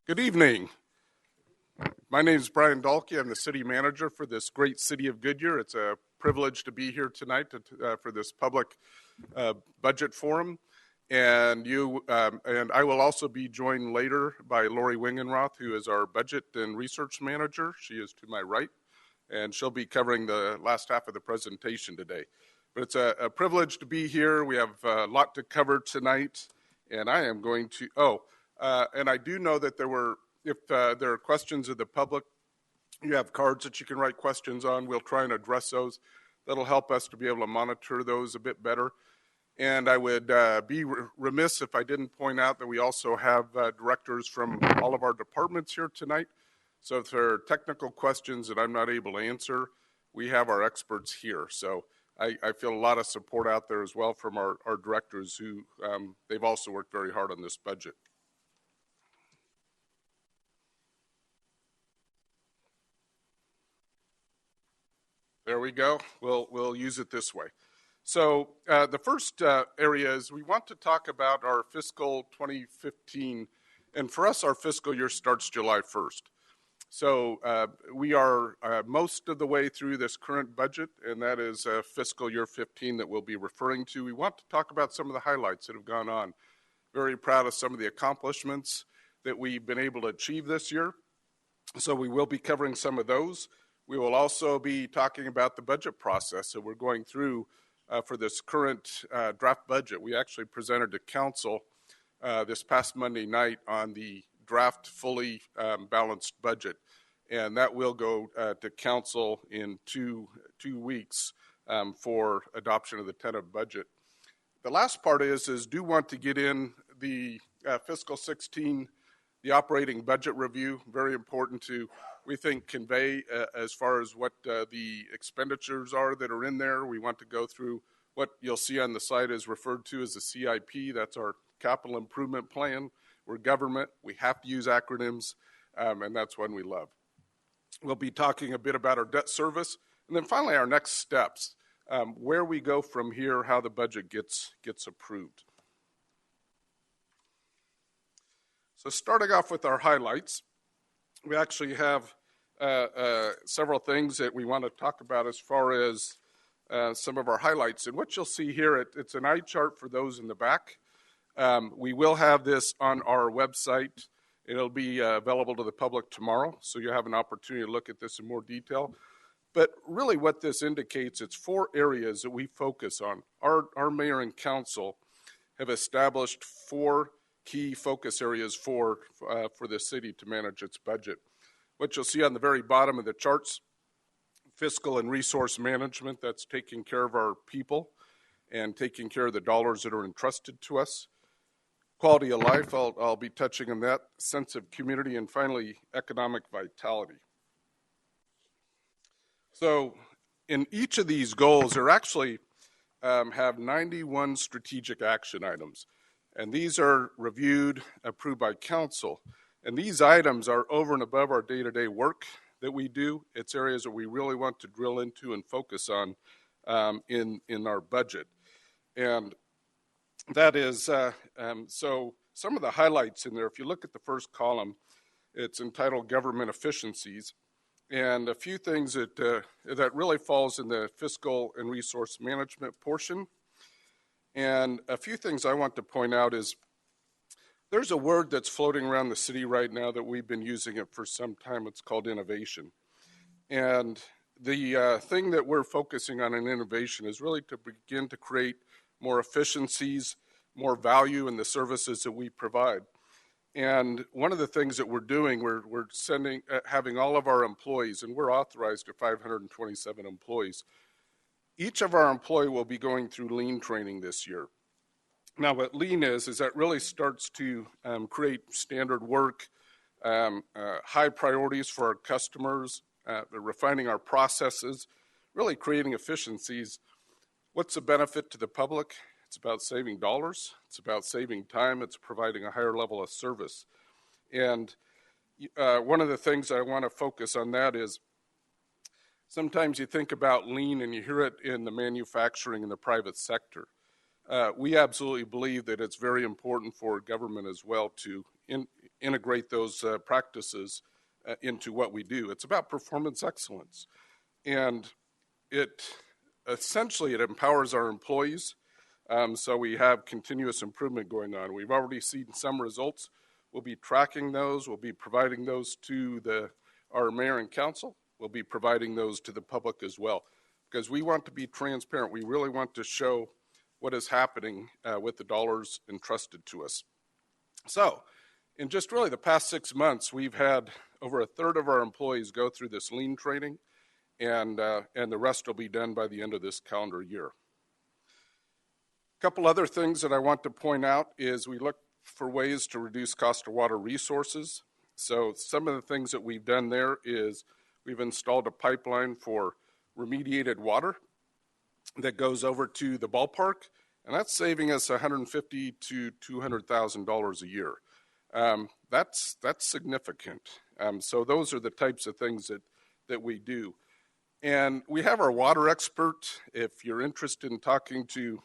Good evening. My name is Brian Dahlke. I'm the city manager for this great city of Goodyear. It's a privilege to be here tonight for this public budget forum. And I will also be joined later by Lori Wingenroth, who is our budget and research manager. She is to my right, and she'll be covering the last half of the presentation today. But it's a privilege to be here. We have a lot to cover tonight, and I am going to, and I do know that if there are questions of the public, you have cards that you can write questions on. We'll try and address those. That'll help us to be able to monitor those a bit better. And I would be remiss if I didn't point out that we also have directors from all of our departments here tonight. So if there are technical questions that I'm not able to answer, we have our experts here. So I feel a lot of support out there as well from our directors who they've also worked very hard on this budget. There we go. We'll use it this way. So the first area is we want to talk about our fiscal 2015, and for us, our fiscal year starts July 1st. So we are most of the way through this current budget, and that is fiscal year 15 that we'll be referring to. We want to talk about some of the highlights that have gone on. Very proud of some of the accomplishments that we've been able to achieve this year. So we will be covering some of those. We will also be talking about the budget process that we're going through for this current draft budget. We actually presented to council this past Monday night on the draft fully balanced budget, and that will go to council in two weeks for adoption of the tentative budget. The last part is do want to get in the fiscal 16, the operating budget review, very important to, we think, convey as far as what the expenditures are that are in there. We want to go through what you'll see on the slide is referred to as the CIP. That's our capital improvement plan. We're government. We have to use acronyms, and that's one we love. We'll be talking a bit about our debt service, and then finally our next steps, where we go from here, how the budget gets approved. So starting off with our highlights, we actually have several things that we want to talk about as far as some of our highlights. And what you'll see here, it's an eye chart for those in the back. We will have this on our website. It'll be available to the public tomorrow, so you'll have an opportunity to look at this in more detail. But really what this indicates, it's 4 areas that we focus on. Our mayor and council have established 4 key focus areas for the city to manage its budget. What you'll see on the very bottom of the charts, fiscal and resource management, that's taking care of our people and taking care of the dollars that are entrusted to us. Quality of life, I'll be touching on that, sense of community, and finally, economic vitality. So in each of these goals, there actually have 91 strategic action items. And these are reviewed, approved by council. And these items are over and above our day-to-day work that we do. It's areas that we really want to drill into and focus on in our budget. And that is, so some of the highlights in there, if you look at the first column, it's entitled Government Efficiencies. And a few things that really falls in the fiscal and resource management portion. And a few things I want to point out is there's a word that's floating around the city right now that we've been using it for some time. It's called innovation. And the thing that we're focusing on in innovation is really to begin to create more efficiencies, more value in the services that we provide. And one of the things that we're doing, we're having all of our employees, and we're authorized to 527 employees. Each of our employees will be going through lean training this year. Now, what lean is that really starts to create standard work, high priorities for our customers, refining our processes, really creating efficiencies. What's the benefit to the public? It's about saving dollars. It's about saving time. It's providing a higher level of service. And one of the things I want to focus on that is sometimes you think about lean and you hear it in the manufacturing and the private sector. we absolutely believe that it's very important for government as well to integrate those practices into what we do. It's about performance excellence. And it essentially empowers our employees. So we have continuous improvement going on. We've already seen some results. We'll be tracking those. We'll be providing those to our mayor and council. We'll be providing those to the public as well, because we want to be transparent. We really want to show what is happening with the dollars entrusted to us. So in just really the past 6 months, we've had over a third of our employees go through this lean training, and the rest will be done by the end of this calendar year. A couple other things that I want to point out is we look for ways to reduce cost of water resources. So some of the things that we've done there is we've installed a pipeline for remediated water that goes over to the ballpark, and that's saving us $150,000 to $200,000 a year. That's significant. So those are the types of things that we do. And we have our water expert. If you're interested in talking to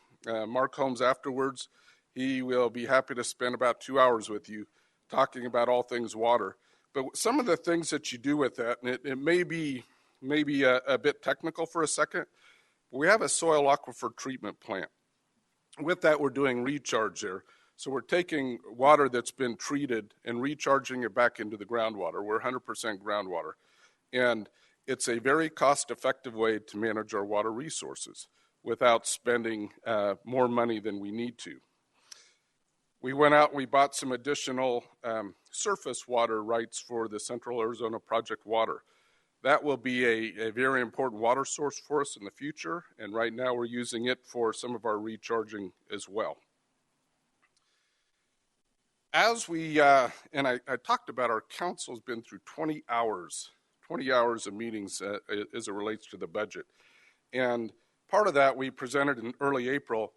Mark Holmes afterwards, he will be happy to spend about 2 hours with you talking about all things water. But some of the things that you do with that, and it may be a bit technical for a second, but we have a soil aquifer treatment plant. With that, we're doing recharge there. So we're taking water that's been treated and recharging it back into the groundwater. We're 100% groundwater. And it's a very cost-effective way to manage our water resources without spending more money than we need to. We went out and we bought some additional surface water rights for the Central Arizona Project Water. That will be a very important water source for us in the future, and right now we're using it for some of our recharging as well. As we, and I talked about, our council's been through 20 hours of meetings as it relates to the budget. And part of that we presented in early April.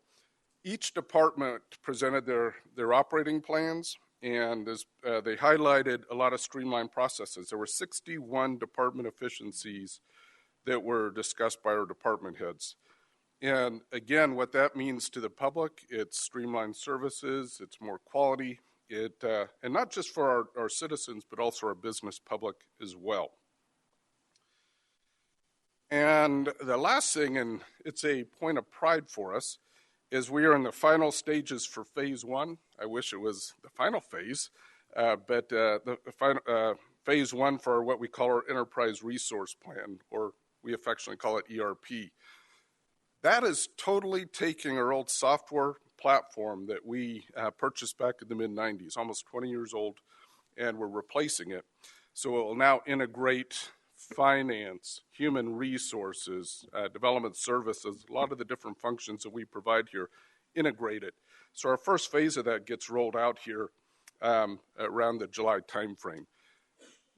Each department presented their operating plans, and they highlighted a lot of streamlined processes. There were 61 department efficiencies that were discussed by our department heads. And again, what that means to the public, it's streamlined services, it's more quality, and not just for our citizens, but also our business public as well. And the last thing, and it's a point of pride for us, is we are in the final stages for phase one. I wish it was the final phase, but the final, phase one for what we call our Enterprise Resource Plan, or we affectionately call it ERP. That is totally taking our old software platform that we purchased back in the mid-90s, almost 20 years old, and we're replacing it. So it will now integrate finance, human resources, development services, a lot of the different functions that we provide here, integrated. So our first phase of that gets rolled out here around the July timeframe.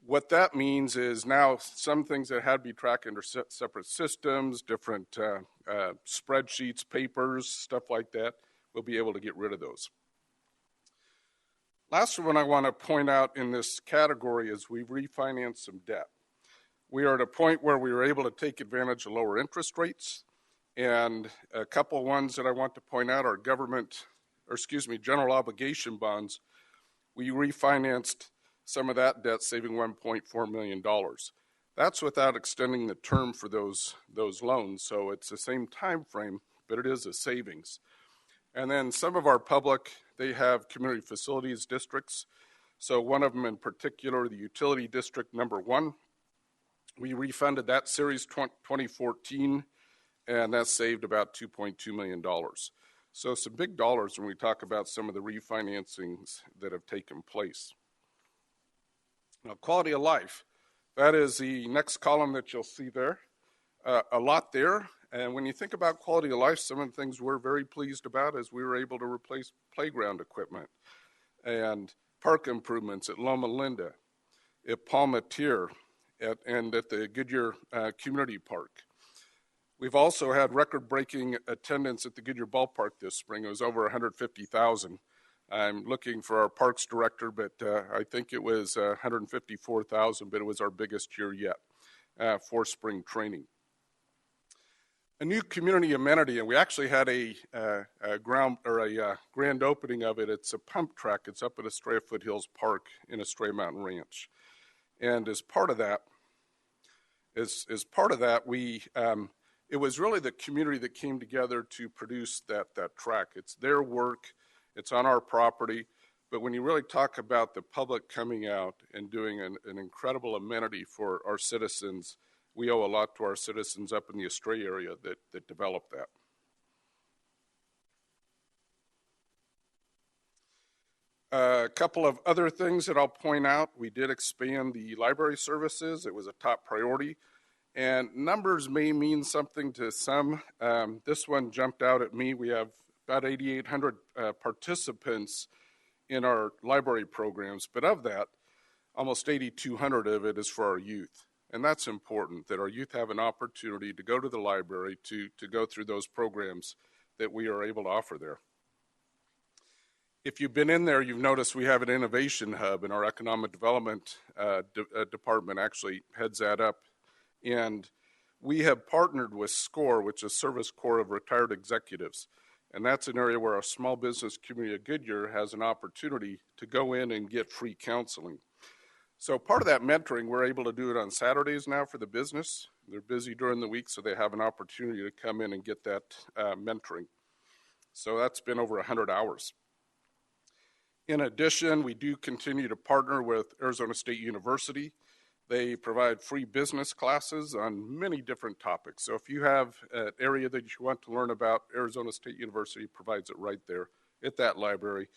What that means is now some things that had to be tracked under separate systems, different spreadsheets, papers, stuff like that, we'll be able to get rid of those. Last one I want to point out in this category is we've refinanced some debt. We are at a point where we were able to take advantage of lower interest rates, and a couple ones that I want to point out are general obligation bonds. We refinanced some of that debt, saving $1.4 million. That's without extending the term for those loans, so it's the same time frame, but it is a savings. And then some of our public, they have community facilities districts. So one of them in particular, the utility district number 1, we refunded that series 2014, and that saved about $2.2 million. So some big dollars when we talk about some of the refinancings that have taken place. Now, quality of life, that is the next column that you'll see there. A lot there. And when you think about quality of life, some of the things we're very pleased about is we were able to replace playground equipment and park improvements at Loma Linda, at Palmatier, and at the Goodyear Community Park. We've also had record-breaking attendance at the Goodyear Ballpark this spring. It was over 150,000. I'm looking for our parks director, but I think it was 154,000, but it was our biggest year yet for spring training. a new community amenity, and we actually had a grand opening of it. It's a pump track. It's up at Estrella Foothills Park in Estrella Mountain Ranch, and as part of that, we it was really the community that came together to produce that track. It's their work. It's on our property. But when you really talk about the public coming out and doing an incredible amenity for our citizens, we owe a lot to our citizens up in the Estrella area that developed that. A couple of other things that I'll point out. We did expand the library services. It was a top priority. And numbers may mean something to some. This one jumped out at me. We have about 8,800 participants in our library programs, but of that, almost 8,200 of it is for our youth. And that's important, that our youth have an opportunity to go to the library, to go through those programs that we are able to offer there. If you've been in there, you've noticed we have an innovation hub, and our economic development department actually heads that up. And we have partnered with SCORE, which is Service Corps of Retired Executives. And that's an area where our small business community of Goodyear has an opportunity to go in and get free counseling. So part of that mentoring, we're able to do it on Saturdays now for the business. They're busy during the week, so they have an opportunity to come in and get that mentoring. So that's been over 100 hours. In addition, we do continue to partner with Arizona State University. They provide free business classes on many different topics. So if you have an area that you want to learn about, Arizona State University provides it right there at that library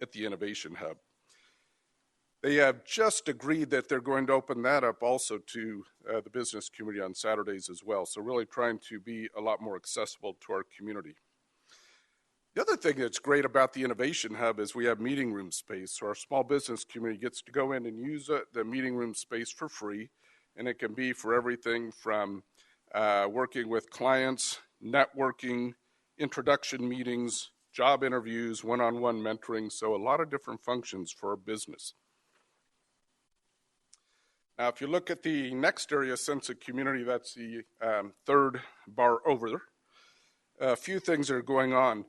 at the Innovation Hub. They have just agreed that they're going to open that up also to the business community on Saturdays as well. So really trying to be a lot more accessible to our community. The other thing that's great about the Innovation Hub is we have meeting room space. So our small business community gets to go in and use the meeting room space for free. And it can be for everything from working with clients, networking, introduction meetings, job interviews, one-on-one mentoring. So a lot of different functions for our business. Now, if you look at the next area, sense of community, that's the third bar over there. A few things are going on.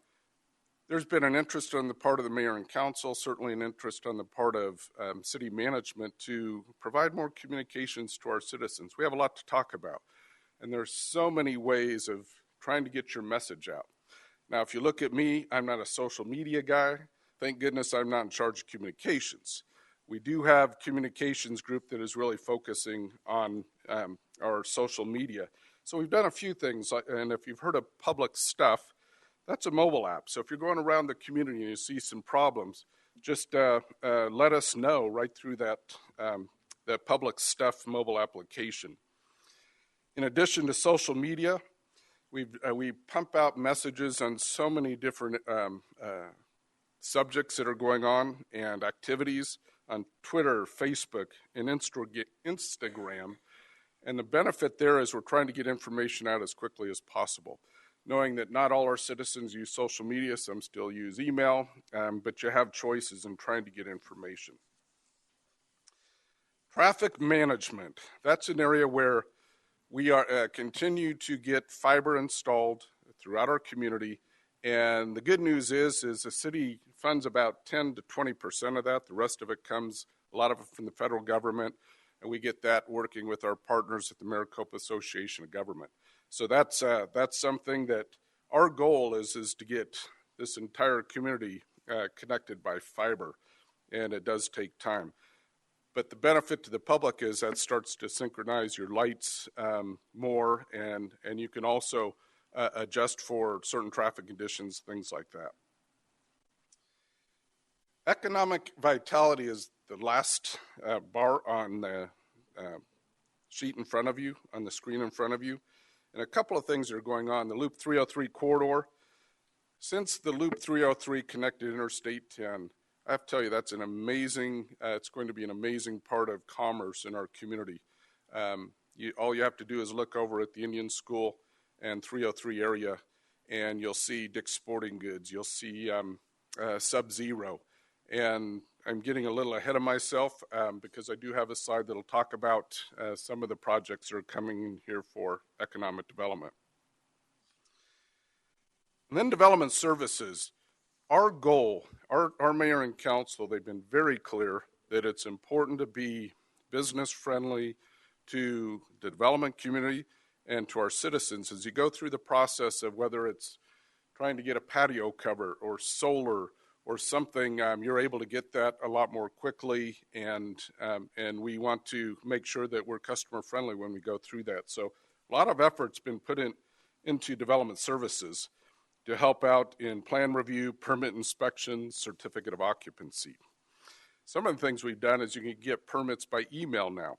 There's been an interest on the part of the mayor and council, certainly an interest on the part of city management to provide more communications to our citizens. We have a lot to talk about, and there's so many ways of trying to get your message out. Now, if you look at me, I'm not a social media guy. Thank goodness I'm not in charge of communications. We do have communications group that is really focusing on our social media. So we've done a few things, and if you've heard of Public Stuff, that's a mobile app. So if you're going around the community and you see some problems, just let us know right through that Public Stuff mobile application. In addition to social media, we pump out messages on so many different subjects that are going on and activities on Twitter, Facebook, and Instagram. And the benefit there is we're trying to get information out as quickly as possible, knowing that not all our citizens use social media. Some still use email, but you have choices in trying to get information. Traffic management. That's an area where we are continue to get fiber installed throughout our community. And the good news is the city funds about 10 to 20% of that. The rest of it comes, a lot of it from the federal government, and we get that working with our partners at the Maricopa Association of Government. So that's something that our goal is to get this entire community connected by fiber, and it does take time. But the benefit to the public is that starts to synchronize your lights more, and you can also adjust for certain traffic conditions, things like that. Economic vitality is the last bar on the sheet in front of you, on the screen in front of you. And a couple of things are going on. The Loop 303 corridor, since the Loop 303 connected Interstate 10, I have to tell you that's an amazing, it's going to be an amazing part of commerce in our community. All you have to do is look over at the Indian School and 303 area, and you'll see Dick's Sporting Goods, you'll see Sub-Zero. And I'm getting a little ahead of myself because I do have a slide that'll talk about some of the projects that are coming in here for economic development. And then development services. Our goal, our mayor and council, they've been very clear that it's important to be business friendly to the development community and to our citizens as you go through the process of whether it's trying to get a patio cover or solar or something, you're able to get that a lot more quickly, and we want to make sure that we're customer friendly when we go through that. So a lot of effort's been put into development services to help out in plan review, permit inspection, certificate of occupancy. Some of the things we've done is you can get permits by email now,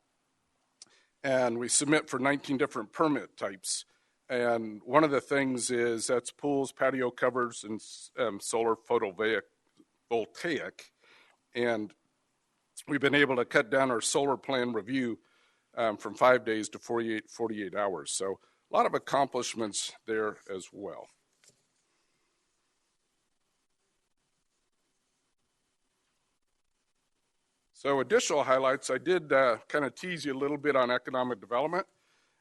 and we submit for 19 different permit types. And one of the things is that's pools, patio covers, and solar photovoltaic. And we've been able to cut down our solar plan review from 5 days to 48 hours. So a lot of accomplishments there as well. So additional highlights, I did kind of tease you a little bit on economic development.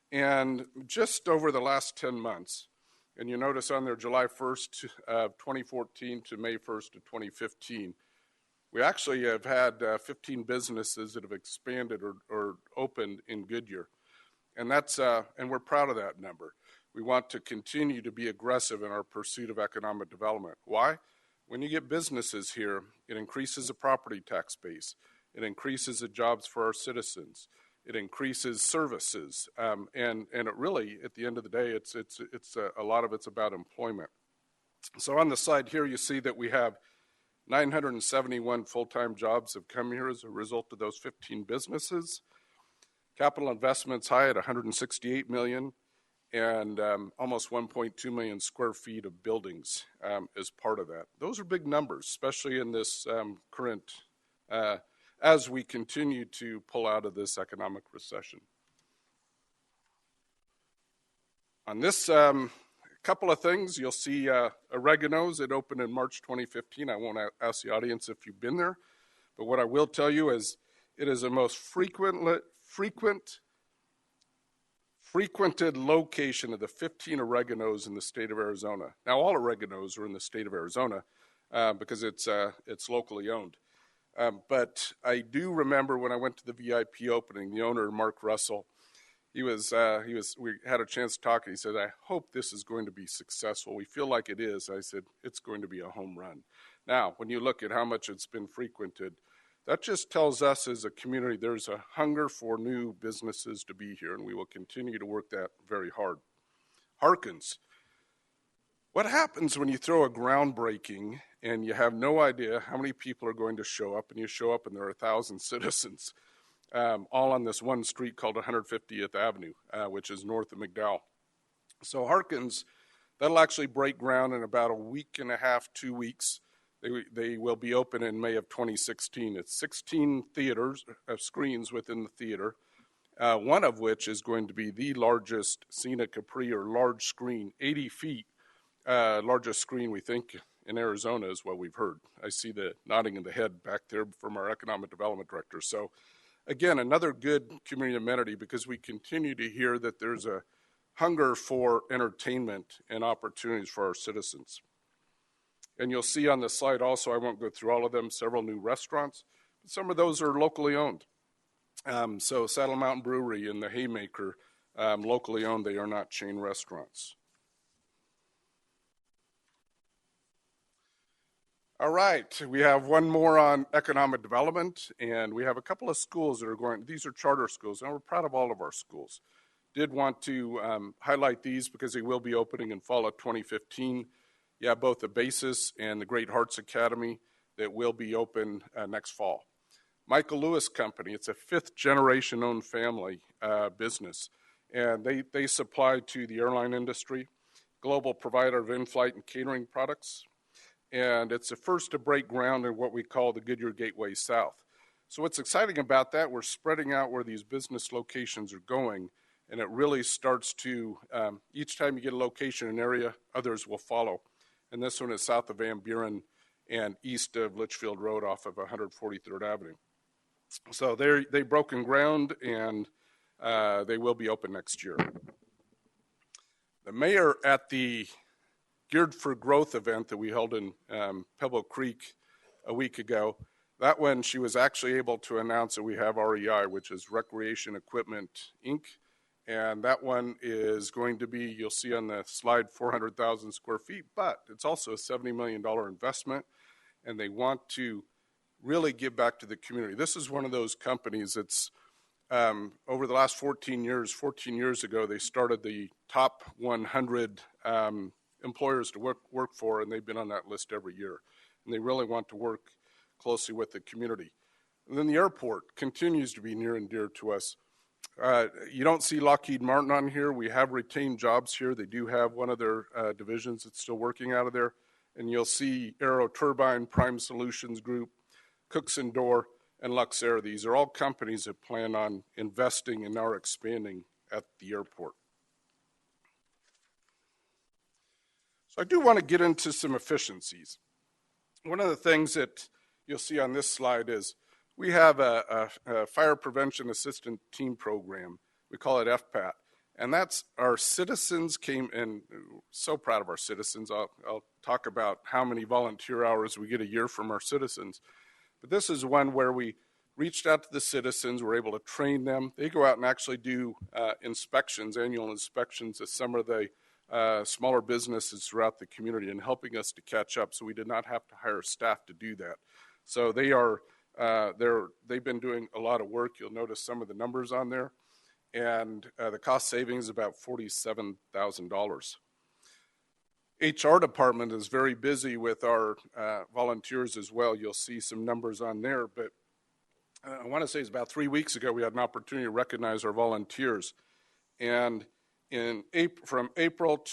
And just over the last 10 months, and you notice on there July 1st of 2014 to May 1st of 2015, we actually have had 15 businesses that have expanded or opened in Goodyear. And and we're proud of that number. We want to continue to be aggressive in our pursuit of economic development. Why? When you get businesses here, it increases the property tax base. It increases the jobs for our citizens. It increases services, and it really, at the end of the day, it's a lot of it's about employment. So on the side here, you see that we have 971 full-time jobs have come here as a result of those 15 businesses. Capital investments high at 168 million, and almost 1.2 million square feet of buildings as part of that. Those are big numbers, especially in this current as we continue to pull out of this economic recession. On this couple of things, you'll see Oregano's. It opened in March 2015. I won't ask the audience if you've been there, but what I will tell you is it is the most frequented location of the 15 Oregano's in the state of Arizona. Now, all Oregano's are in the state of Arizona because it's locally owned. But I do remember when I went to the VIP opening, the owner, Mark Russell, we had a chance to talk, and he said, I hope this is going to be successful. We feel like it is. I said, it's going to be a home run. Now, when you look at how much it's been frequented, that just tells us as a community there's a hunger for new businesses to be here, and we will continue to work that very hard. Harkins. What happens when you throw a groundbreaking and you have no idea how many people are going to show up, and you show up and there are 1,000 citizens all on this one street called 150th Avenue, which is north of McDowell. So Harkins, that'll actually break ground in about a week and a half, 2 weeks. They will be open in May of 2016. It's 16 theaters, screens within the theater, one of which is going to be the largest Cena Capri or large screen, 80 feet, largest screen we think in Arizona is what we've heard. I see the nodding of the head back there from our economic development director. So again, another good community amenity because we continue to hear that there's a hunger for entertainment and opportunities for our citizens. And you'll see on the slide also, I won't go through all of them, several new restaurants. Some of those are locally owned. So Saddle Mountain Brewery and the Haymaker, locally owned, they are not chain restaurants. All right, we have one more on economic development, and we have a couple of schools that are going, these are charter schools, and we're proud of all of our schools. Did want to highlight these because they will be opening in fall of 2015. Yeah, both the Basis and the Great Hearts Academy that will be open next fall. Michael Lewis Company, it's a fifth generation owned family business, and they supply to the airline industry, global provider of in-flight and catering products, and it's the first to break ground in what we call the Goodyear Gateway South. So what's exciting about that, we're spreading out where these business locations are going, and it really starts to, each time you get a location in an area, others will follow. And this one is south of Van Buren and east of Litchfield Road off of 143rd Avenue. So they've broken ground, and they will be open next year. The mayor at the Geared for Growth event that we held in Pebble Creek a week ago. That one, she was actually able to announce that we have REI, which is Recreation Equipment, Inc., and that one is going to be, you'll see on the slide, 400,000 square feet, but it's also a $70 million investment, and they want to really give back to the community. This is one of those companies that's, over the last 14 years ago, they started the top 100 employers to work for, and they've been on that list every year. And they really want to work closely with the community. And then the airport continues to be near and dear to us. You don't see Lockheed Martin on here. We have retained jobs here. They do have one of their divisions that's still working out of there. And you'll see Aero Turbine, Prime Solutions Group, Cooks and Door, and Luxair. These are all companies that plan on investing and are expanding at the airport. So I do want to get into some efficiencies. One of the things that you'll see on this slide is we have a Fire Prevention Assistant Team Program. We call it FPAT. And that's our citizens came in, so proud of our citizens. I'll talk about how many volunteer hours we get a year from our citizens. But this is one where we reached out to the citizens, we're able to train them. They go out and actually do inspections, annual inspections of some of the smaller businesses throughout the community and helping us to catch up, so we did not have to hire staff to do that. So they've been doing a lot of work. You'll notice some of the numbers on there. And the cost savings is about $47,000. HR department is very busy with our volunteers as well. You'll see some numbers on there, but I want to say it's about 3 weeks ago we had an opportunity to recognize our volunteers. And from April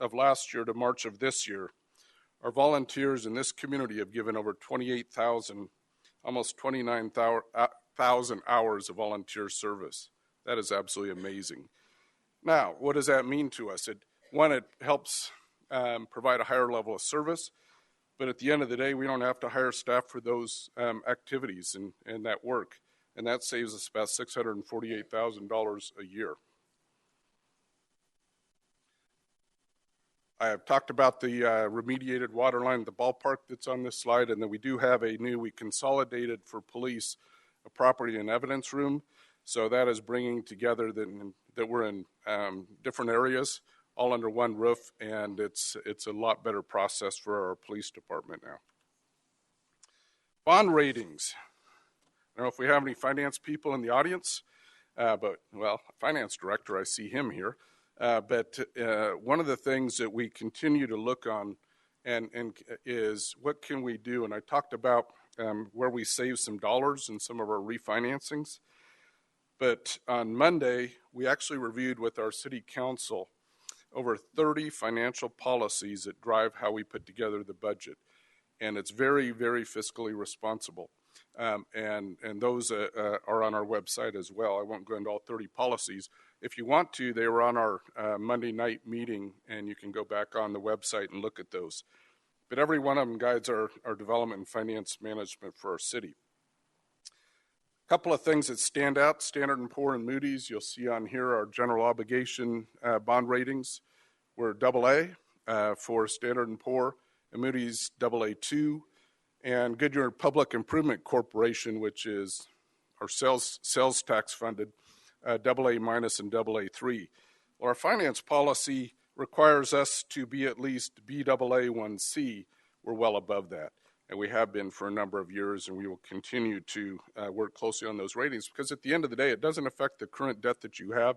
of last year to March of this year, our volunteers in this community have given over 28,000, almost 29,000 hours of volunteer service. That is absolutely amazing. Now, what does that mean to us? It helps provide a higher level of service, but at the end of the day, we don't have to hire staff for those activities and that work, and that saves us about $648,000 a year. I have talked about the remediated water line at the ballpark that's on this slide, and then we do have we consolidated for police a property and evidence room. So that is bringing together that we're in different areas, all under one roof, and it's a lot better process for our police department now. Bond ratings. I don't know if we have any finance people in the audience, but, well, finance director, I see him here. But one of the things that we continue to look on and is what can we do? And I talked about where we save some dollars in some of our refinancings. But on Monday, we actually reviewed with our city council over 30 financial policies that drive how we put together the budget. And it's very, very fiscally responsible. And those are on our website as well. I won't go into all 30 policies. If you want to, they were on our Monday night meeting, and you can go back on the website and look at those. But every one of them guides our development and finance management for our city. A couple of things that stand out, Standard & Poor and Moody's, you'll see on here our general obligation bond ratings. We're AA for Standard & Poor, and Moody's AA2, and Goodyear Public Improvement Corporation, which is our sales tax funded, AA- and AA3. Well, our finance policy requires us to be at least Baa1C. We're well above that, and we have been for a number of years, and we will continue to work closely on those ratings, because at the end of the day, it doesn't affect the current debt that you have.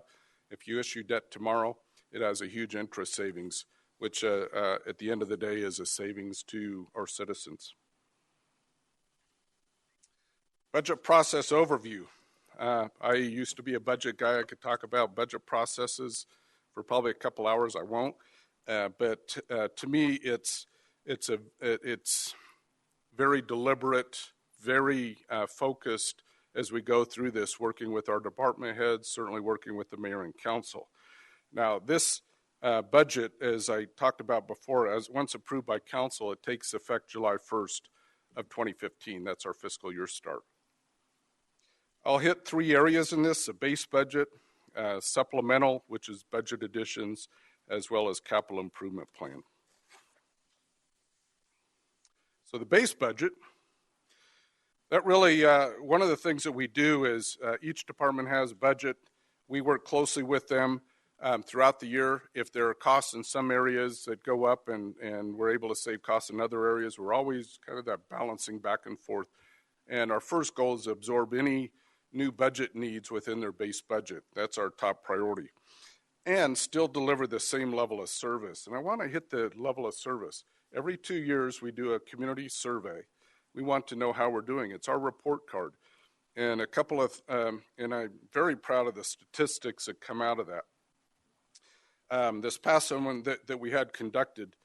If you issue debt tomorrow, it has a huge interest savings, which at the end of the day is a savings to our citizens. Budget process overview. I used to be a budget guy. I could talk about budget processes for probably a couple hours. I won't. But to me, it's very deliberate, very focused as we go through this, working with our department heads, certainly working with the mayor and council. Now, this budget, as I talked about before, as once approved by council, it takes effect July 1st of 2015. That's our fiscal year start. I'll hit three areas in this: a base budget, supplemental, which is budget additions, as well as capital improvement plan. So the base budget, that really, one of the things that we do is each department has a budget. We work closely with them throughout the year. If there are costs in some areas that go up and we're able to save costs in other areas, we're always kind of that balancing back and forth. And our first goal is to absorb any new budget needs within their base budget. That's our top priority. And still deliver the same level of service. And I want to hit the level of service. Every 2 years, we do a community survey. We want to know how we're doing. It's our report card. And a couple of, and I'm very proud of the statistics that come out of that. This past one that we had conducted,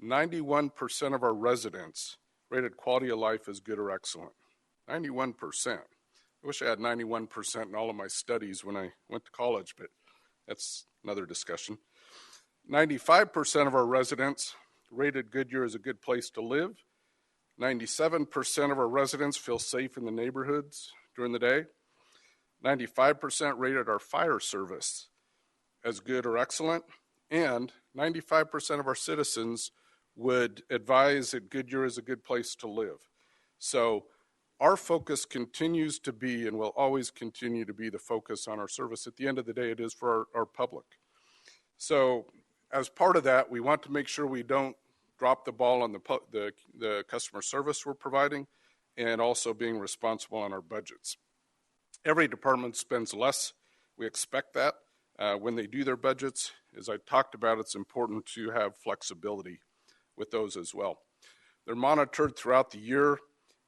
91% of our residents rated quality of life as good or excellent. 91%. I wish I had 91% in all of my studies when I went to college, but that's another discussion. 95% of our residents rated Goodyear as a good place to live. 97% of our residents feel safe in the neighborhoods during the day. 95% rated our fire service as good or excellent. And 95% of our citizens would advise that Goodyear is a good place to live. So our focus continues to be and will always continue to be the focus on our service. At the end of the day, it is for our public. So as part of that, we want to make sure we don't drop the ball on the customer service we're providing and also being responsible on our budgets. Every department spends less. We expect that when they do their budgets. As I talked about, it's important to have flexibility with those as well. They're monitored throughout the year.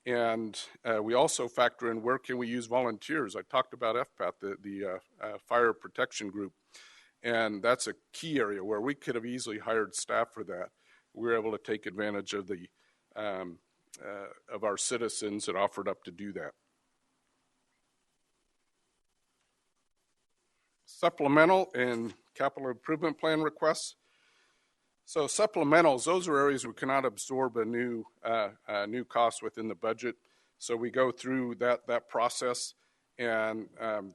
And we also factor in where can we use volunteers. I talked about FPAT, the Fire Protection Group, and that's a key area where we could have easily hired staff for that. We were able to take advantage of the of our citizens that offered up to do that. Supplemental and capital improvement plan requests. So supplementals, those are areas we cannot absorb a new cost within the budget. So we go through that process, and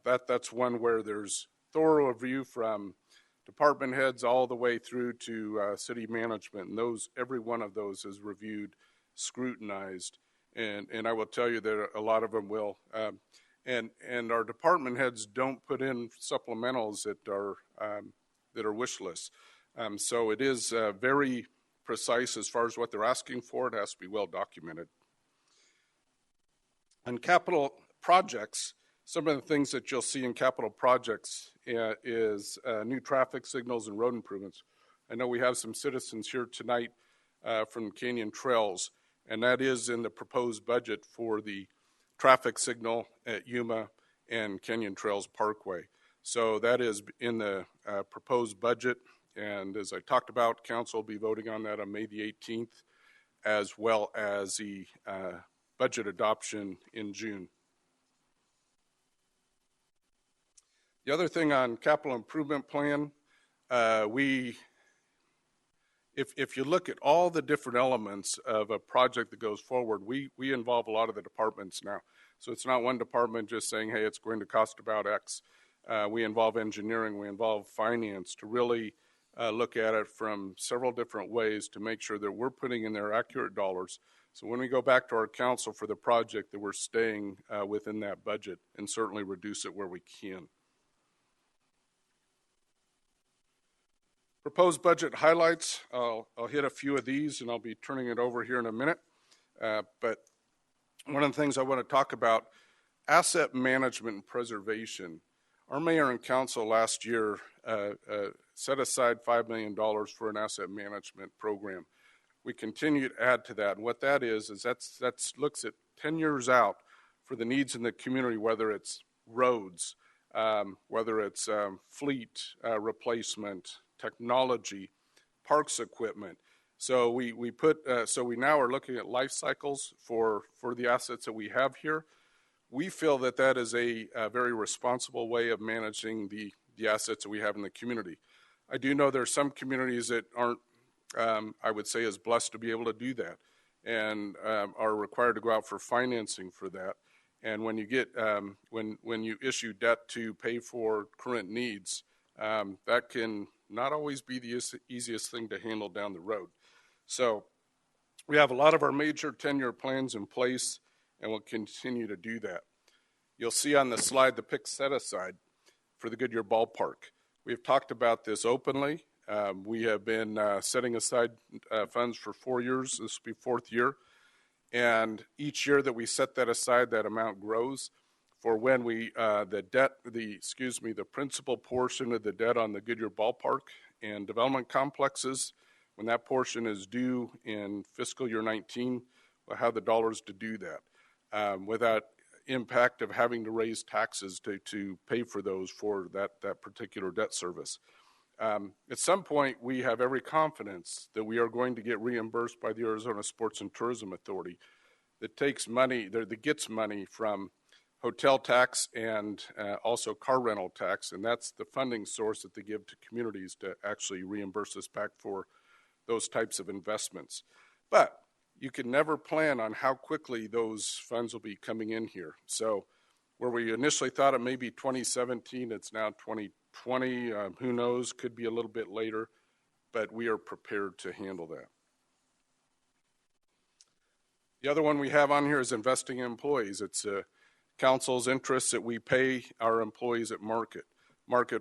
that's one where there's thorough review from department heads all the way through to city management. And every one of those is reviewed, scrutinized, and I will tell you that a lot of them will. And our department heads don't put in supplementals that are wish lists. So it is very precise as far as what they're asking for. It has to be well documented. On capital projects, some of the things that you'll see in capital projects is new traffic signals and road improvements. I know we have some citizens here tonight from Canyon Trails, and that is in the proposed budget for the traffic signal at Yuma and Canyon Trails Parkway. So that is in the proposed budget. And as I talked about, council will be voting on that on May the 18th, as well as the budget adoption in June. The other thing on capital improvement plan, if you look at all the different elements of a project that goes forward, we involve a lot of the departments now. So it's not one department just saying, hey, it's going to cost about X. We involve engineering, we involve finance to really look at it from several different ways to make sure that we're putting in their accurate dollars. So when we go back to our council for the project, that we're staying within that budget and certainly reduce it where we can. Proposed budget highlights, I'll hit a few of these and I'll be turning it over here in a minute. But one of the things I want to talk about, asset management and preservation. Our mayor and council last year set aside $5 million for an asset management program. We continue to add to that. And what that is that looks at 10 years out for the needs in the community, whether it's roads, whether it's fleet replacement, technology, parks equipment. So we now are looking at life cycles for the assets that we have here. We feel that is a very responsible way of managing the assets that we have in the community. I do know there are some communities that aren't, I would say, as blessed to be able to do that and are required to go out for financing for that. And when you get, when you issue debt to pay for current needs, that can not always be the easiest thing to handle down the road. So We have a lot of our major 10-year plans in place, and we'll continue to do that. You'll see on the slide the PIC set aside for the Goodyear Ballpark. We've talked about this openly. We have been setting aside funds for 4 years. This will be 4th year. And each year that we set that aside, that amount grows. For when we, the principal portion of the debt on the Goodyear Ballpark and development complexes, when that portion is due in fiscal year 19, we'll have the dollars to do that without impact of having to raise taxes to pay for those for that particular debt service. At some point, we have every confidence that we are going to get reimbursed by the Arizona Sports and Tourism Authority that gets money from hotel tax and also car rental tax, and that's the funding source that they give to communities to actually reimburse us back for those types of investments. But you can never plan on how quickly those funds will be coming in here. So where we initially thought it may be 2017, it's now 2020. Who knows, could be a little bit later, but we are prepared to handle that. The other one we have on here is investing in employees. It's council's interest that we pay our employees at market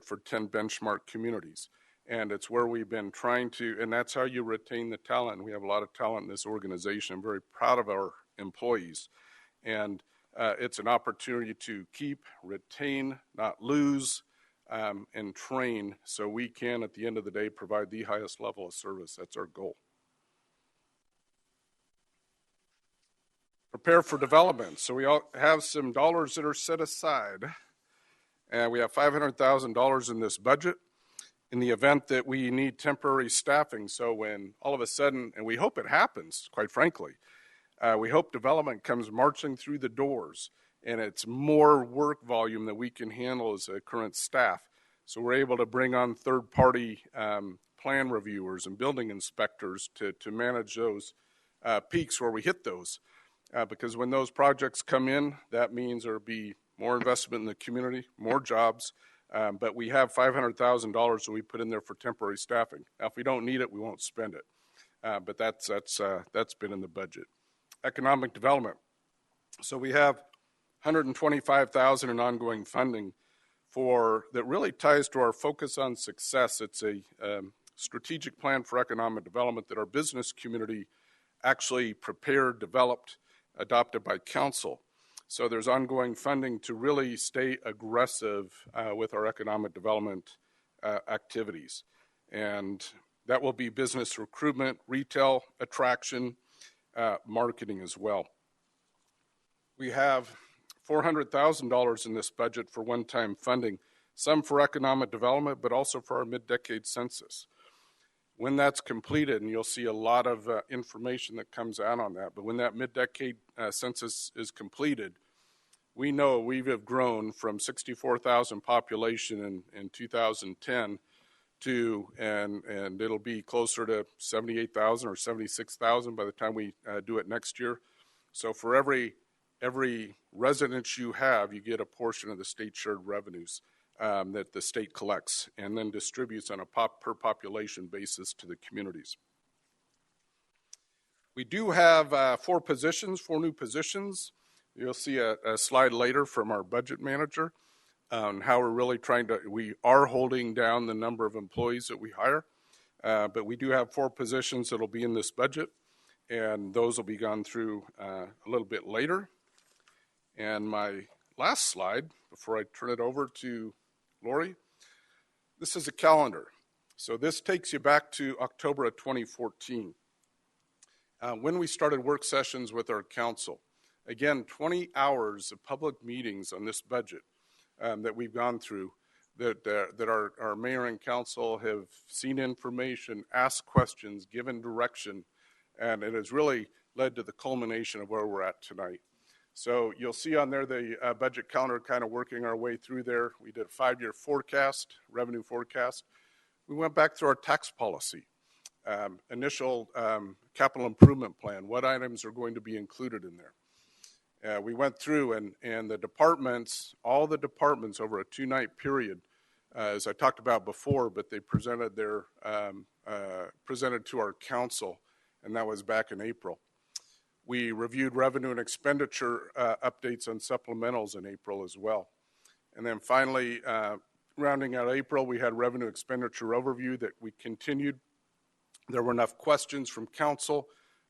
for 10 benchmark communities. And it's where we've been trying to, and that's how you retain the talent. We have a lot of talent in this organization. I'm very proud of our employees. And it's an opportunity to keep, retain, not lose, and train so we can, at the end of the day, provide the highest level of service. That's our goal. Prepare for development. So we all have some dollars that are set aside. And we have $500,000 in this budget in the event that we need temporary staffing. So when all of a sudden, and we hope it happens, quite frankly, we hope development comes marching through the doors and it's more work volume that we can handle as a current staff. So we're able to bring on third-party plan reviewers and building inspectors to manage those peaks where we hit those. Because when those projects come in, that means there'll be more investment in the community, more jobs, but we have $500,000 that we put in there for temporary staffing. Now, if we don't need it, we won't spend it, but that's been in the budget. Economic development. So we have $125,000 in ongoing funding that really ties to our focus on success. It's a strategic plan for economic development that our business community actually prepared, developed, adopted by council. So there's ongoing funding to really stay aggressive with our economic development activities. And that will be business recruitment, retail attraction, marketing as well. We have $400,000 in this budget for one-time funding, some for economic development, but also for our mid-decade census. When that's completed, and you'll see a lot of information that comes out on that, but when that mid-decade census is completed, we know we have grown from 64,000 population in 2010 to, and it'll be closer to 78,000 or 76,000 by the time we do it next year. So for every resident you have, you get a portion of the state shared revenues that the state collects and then distributes on a per population basis to the communities. We do have 4 new positions. You'll see a slide later from our budget manager on how we're really we are holding down the number of employees that we hire, but we do have 4 positions that will be in this budget, and those will be gone through a little bit later. And my last slide, before I turn it over to Lori, this is a calendar. So this takes you back to October of 2014, when we started work sessions with our council. Again, 20 hours of public meetings on this budget that we've gone through, that our mayor and council have seen information, asked questions, given direction, and it has really led to the culmination of where we're at tonight. So you'll see on there the budget calendar kind of working our way through there. We did a 5-year forecast, revenue forecast. We went back through our tax policy, initial capital improvement plan, what items are going to be included in there. We went through and the departments, all the departments over a 2-night period, as I talked about before, but they presented presented to our council, and that was back in April. We reviewed revenue and expenditure updates on supplementals in April as well. And then finally, rounding out April, we had revenue expenditure overview that we continued. There were enough questions from council,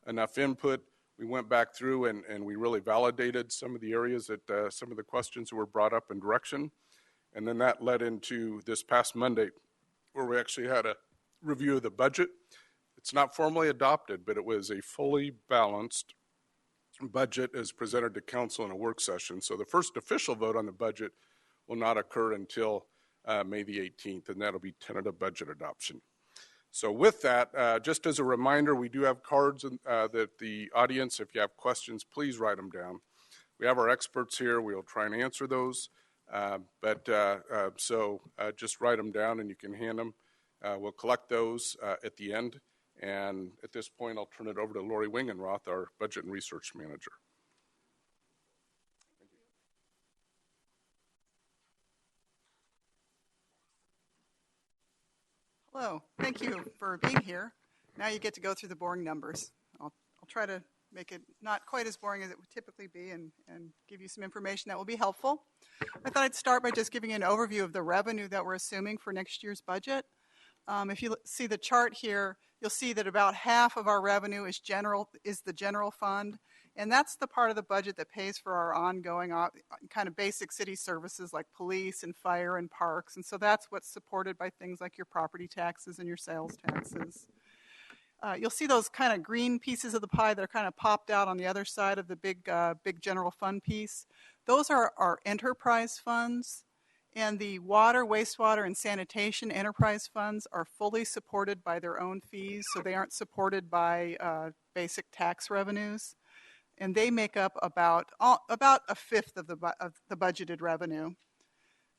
enough input. We went back through and we really validated some of the areas that some of the questions were brought up in direction. And then that led into this past Monday, where we actually had a review of the budget. It's not formally adopted, but it was a fully balanced budget as presented to council in a work session. So the first official vote on the budget will not occur until May the 18th, and that'll be tentative budget adoption. So with that, just as a reminder, we do have cards that the audience, if you have questions, please write them down. We have our experts here. We'll try and answer those. So just write them down and you can hand them. We'll collect those at the end. And at this point, I'll turn it over to Lori Wingenroth, our Budget and Research Manager. Hello, thank you for being here. Now you get to go through the boring numbers. I'll try to make it not quite as boring as it would typically be and give you some information that will be helpful. I thought I'd start by just giving you an overview of the revenue that we're assuming for next year's budget. If you see the chart here, you'll see that about half of our revenue is the general fund, and that's the part of the budget that pays for our ongoing kind of basic city services like police and fire and parks, and so that's what's supported by things like your property taxes and your sales taxes. You'll see those kind of green pieces of the pie that are kind of popped out on the other side of the big general fund piece. Those are our enterprise funds. And the water, wastewater, and sanitation enterprise funds are fully supported by their own fees, so they aren't supported by basic tax revenues. And they make up about a fifth of the budgeted revenue.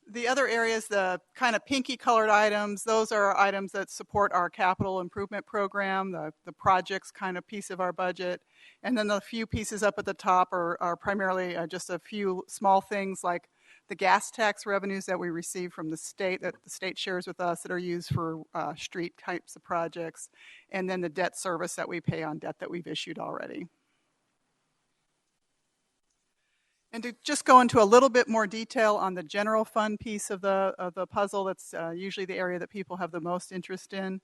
The other areas, the kind of pinky colored items, those are items that support our capital improvement program, the projects kind of piece of our budget. And then the few pieces up at the top are primarily just a few small things like the gas tax revenues that we receive from the state, that the state shares with us, that are used for street types of projects, and then the debt service that we pay on debt that we've issued already. And to just go into a little bit more detail on the general fund piece of the puzzle, that's usually the area that people have the most interest in.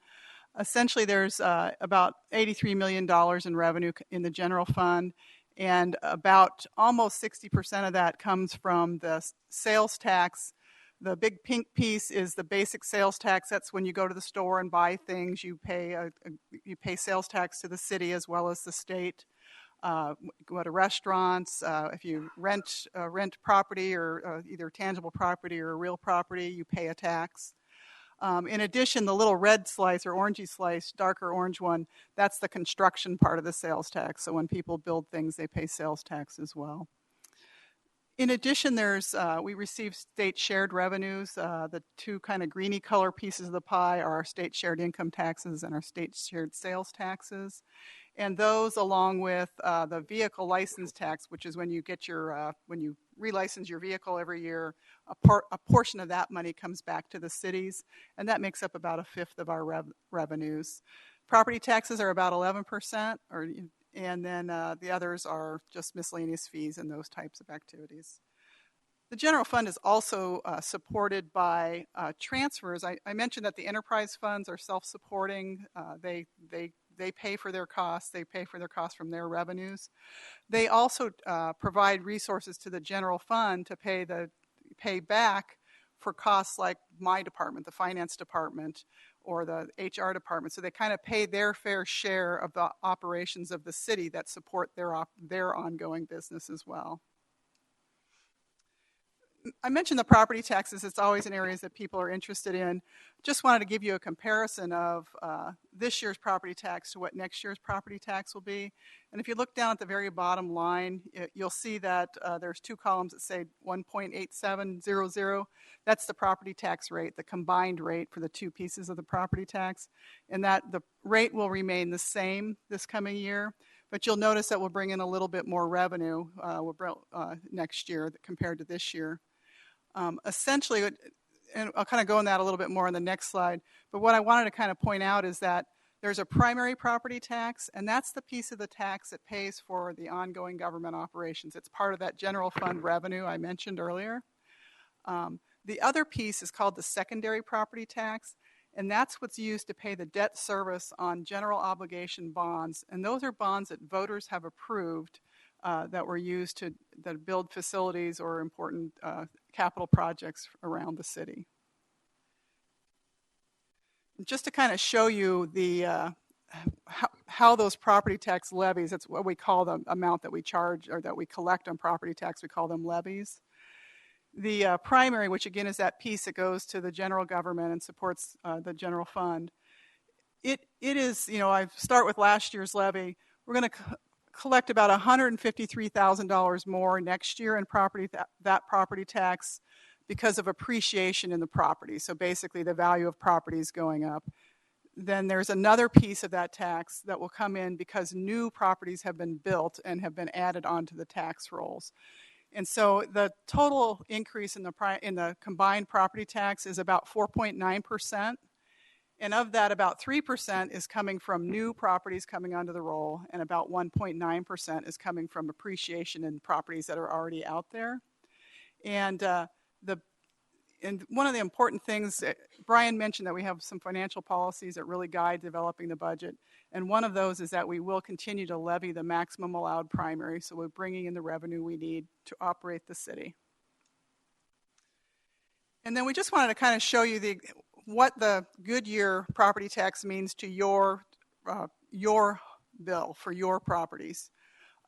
Essentially, there's about $83 million in revenue in the general fund, and about almost 60% of that comes from the sales tax. The big pink piece is the basic sales tax. That's when you go to the store and buy things. You pay sales tax to the city as well as the state. Go to restaurants. If you rent property or either tangible property or real property, you pay a tax. In addition, the little red slice or orangey slice, darker orange one, that's the construction part of the sales tax. So when people build things, they pay sales tax as well. In addition, we receive state shared revenues. The two kind of greeny color pieces of the pie are our state shared income taxes and our state shared sales taxes. And those, along with the vehicle license tax, which is when you get when you relicense your vehicle every year, a portion of that money comes back to the cities, and that makes up about a fifth of our revenues. Property taxes are about 11%, and then the others are just miscellaneous fees and those types of activities. The general fund is also supported by transfers. I mentioned that the enterprise funds are self-supporting. They pay for their costs. They pay for their costs from their revenues. They also provide resources to the general fund to pay back for costs like my department, the finance department, or the HR department. So they kind of pay their fair share of the operations of the city that support their ongoing business as well. I mentioned the property taxes. It's always in areas that people are interested in. Just wanted to give you a comparison of this year's property tax to what next year's property tax will be. And if you look down at the very bottom line, you'll see that there's two columns that say 1.8700. That's the property tax rate, the combined rate for the two pieces of the property tax. And that the rate will remain the same this coming year. But you'll notice that we'll bring in a little bit more revenue next year compared to this year. Essentially, and I'll kind of go on that a little bit more on the next slide, but what I wanted to kind of point out is that There's a primary property tax, and that's the piece of the tax that pays for the ongoing government operations. It's part of that general fund revenue I mentioned earlier. The other piece is called the secondary property tax, and that's what's used to pay the debt service on general obligation bonds. And those are bonds that voters have approved that were used to build facilities or important capital projects around the city. Just to kind of show you the how those property tax levies, that's what we call the amount that we charge or that we collect on property tax, we call them levies. The primary, which again is that piece that goes to the general government and supports the general fund, it is, I start with last year's levy. We're going to collect about $153,000 more next year in that property tax because of appreciation in the property. So basically the value of property is going up. Then there's another piece of that tax that will come in because new properties have been built and have been added onto the tax rolls. And so the total increase in the combined property tax is about 4.9%. And of that, about 3% is coming from new properties coming onto the roll, and about 1.9% is coming from appreciation in properties that are already out there. And one of the important things, Brian mentioned that we have some financial policies that really guide developing the budget. And one of those is that we will continue to levy the maximum allowed primary, so we're bringing in the revenue we need to operate the city. And then we just wanted to kind of show you what the Goodyear property tax means to your bill for your properties.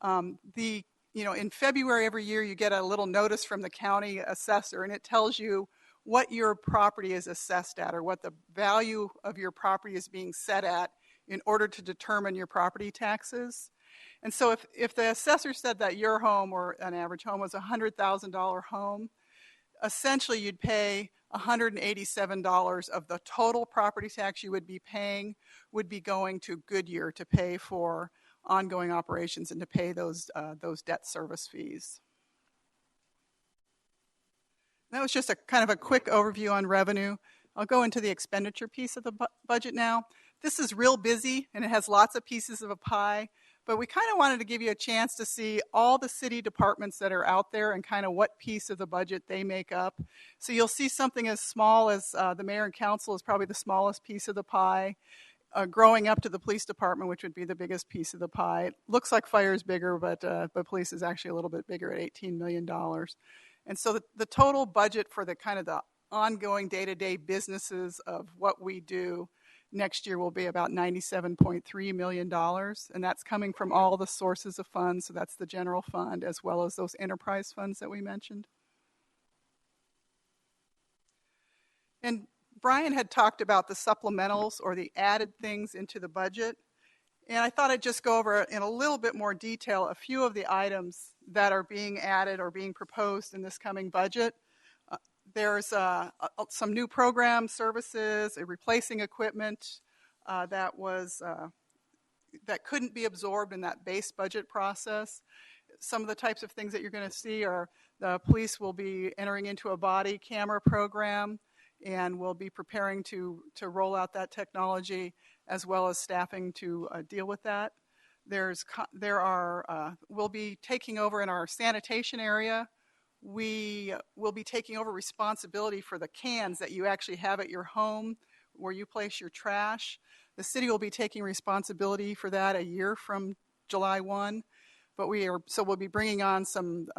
In February every year you get a little notice from the county assessor, and it tells you what your property is assessed at or what the value of your property is being set at in order to determine your property taxes. And so if the assessor said that your home or an average home was a $100,000 home, essentially you'd pay $187 of the total property tax you would be paying would be going to Goodyear to pay for ongoing operations and to pay those debt service fees. That was just a kind of a quick overview on revenue. I'll go into the expenditure piece of the budget now. This is real busy and it has lots of pieces of a pie, but we kind of wanted to give you a chance to see all the city departments that are out there and kind of what piece of the budget they make up. So you'll see something as small as the mayor and council is probably the smallest piece of the pie, growing up to the police department, which would be the biggest piece of the pie. It looks like fire is bigger, but police is actually a little bit bigger at $18 million. And so the total budget for the kind of the ongoing day-to-day businesses of what we do next year will be about $97.3 million, and that's coming from all the sources of funds. So that's the general fund as well as those enterprise funds that we mentioned. And Brian had talked about the supplementals or the added things into the budget, and I thought I'd just go over in a little bit more detail a few of the items that are being added or being proposed in this coming budget. There's some new program services, replacing equipment that couldn't be absorbed in that base budget process. Some of the types of things that you're going to see are the police will be entering into a body camera program, and we'll be preparing to roll out that technology as well as staffing to deal with that. We'll be taking over in our sanitation area. We will be taking over responsibility for the cans that you actually have at your home where you place your trash. The city will be taking responsibility for that a year from July 1, but we'll be bringing on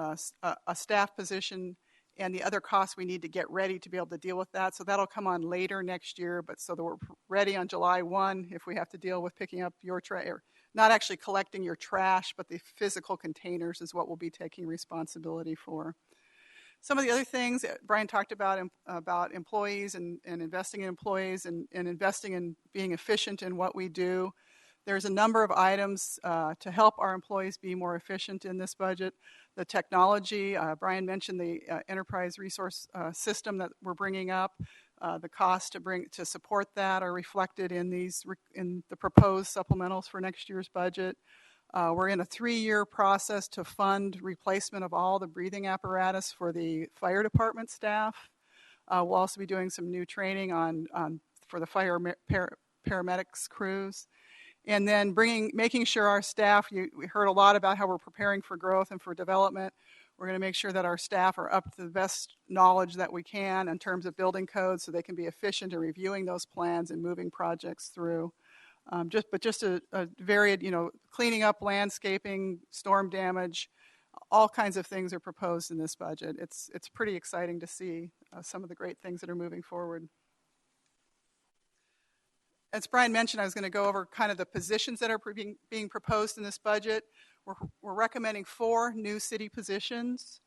a staff position and the other costs we need to get ready to be able to deal with that. So that'll come on later next year, but so that we're ready on July 1 if we have to deal with picking up your trash, or not actually collecting your trash, but the physical containers is what we'll be taking responsibility for. Some of the other things that Brian talked about employees and investing in employees and investing in being efficient in what we do. There's a number of items to help our employees be more efficient in this budget. The technology, Brian mentioned the enterprise resource system that we're bringing up. The cost to support that are reflected in the proposed supplementals for next year's budget. We're in a 3-year process to fund replacement of all the breathing apparatus for the fire department staff. We'll also be doing some new training for the paramedics crews. And then making sure our staff, we heard a lot about how we're preparing for growth and for development. We're going to make sure that our staff are up to the best knowledge that we can in terms of building codes so they can be efficient in reviewing those plans and moving projects through. Just a varied, cleaning up landscaping, storm damage, all kinds of things are proposed in this budget. It's pretty exciting to see some of the great things that are moving forward. As Brian mentioned, I was going to go over kind of the positions that are being proposed in this budget. We're recommending 4 new city positions.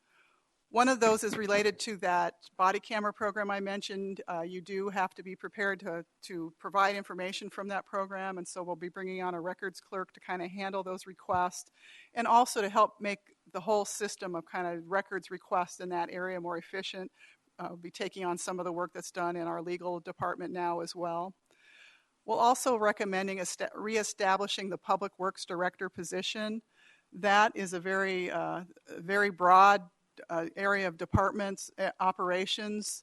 One of those is related to that body camera program I mentioned. You do have to be prepared to provide information from that program, and so we'll be bringing on a records clerk to kind of handle those requests, and also to help make the whole system of kind of records requests in that area more efficient. We'll be taking on some of the work that's done in our legal department now as well. We're also recommending reestablishing the Public Works Director position. That is a very broad area of departments, operations.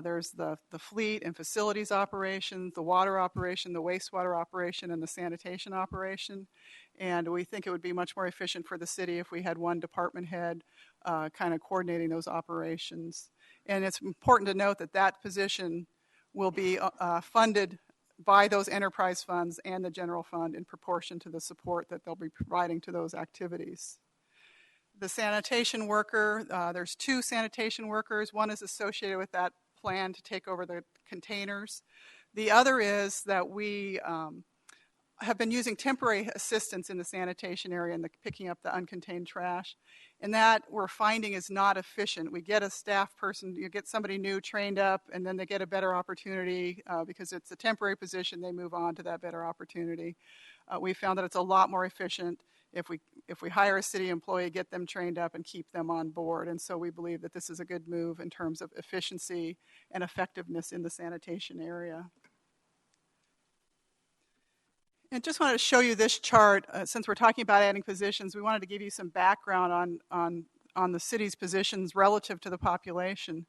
There's the fleet and facilities operations, the water operation, the wastewater operation, and the sanitation operation. And we think it would be much more efficient for the city if we had one department head kind of coordinating those operations. And it's important to note that position will be funded by those enterprise funds and the general fund in proportion to the support that they'll be providing to those activities. The sanitation worker, there's 2 sanitation workers. One is associated with that plan to take over the containers. The other is that we have been using temporary assistance in the sanitation area and picking up the uncontained trash. And that we're finding is not efficient. We get a staff person, you get somebody new trained up, and then they get a better opportunity because it's a temporary position, they move on to that better opportunity. We found that it's a lot more efficient if we hire a city employee, get them trained up, and keep them on board. And so we believe that this is a good move in terms of efficiency and effectiveness in the sanitation area. And just wanted to show you this chart. Since we're talking about adding positions, we wanted to give you some background on the city's positions relative to the population.